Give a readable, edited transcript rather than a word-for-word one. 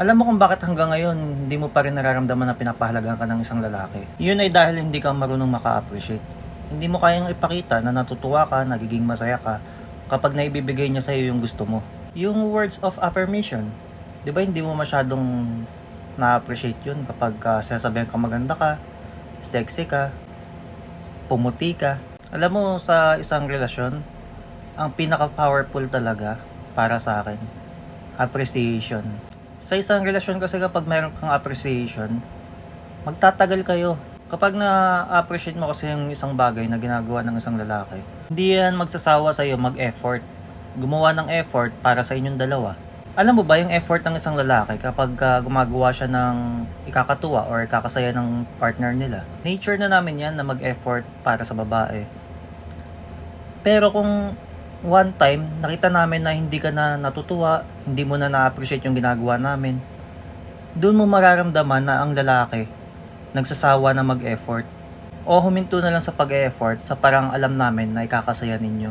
Alam mo kung bakit hanggang ngayon hindi mo pa rin nararamdaman na pinapahalagan ka ng isang lalaki? Yun ay dahil hindi ka marunong maka-appreciate. Hindi mo kayang ipakita na natutuwa ka, nagiging masaya ka kapag naibibigay niya sa'yo yung gusto mo. Yung words of affirmation, di ba hindi mo masyadong na-appreciate yun kapag sinasabihan ka maganda ka, sexy ka, pumuti ka. Alam mo sa isang relasyon, ang pinaka-powerful talaga para sa akin, appreciation. Sa isang relasyon kasi kapag meron kang appreciation, magtatagal kayo. Kapag na-appreciate mo kasi yung isang bagay na ginagawa ng isang lalaki, hindi yan magsasawa sa'yo mag-effort. Gumawa ng effort para sa inyong dalawa. Alam mo ba yung effort ng isang lalaki kapag gumagawa siya ng ikakatuwa or ikakasaya ng partner nila? Nature na namin yan na mag-effort para sa babae. Pero kung one time, nakita namin na hindi ka na natutuwa, hindi mo na na-appreciate yung ginagawa namin, doon mo mararamdaman na ang lalaki nagsasawa na mag-effort o huminto na lang sa pag-effort sa parang alam namin na ikakasaya ninyo.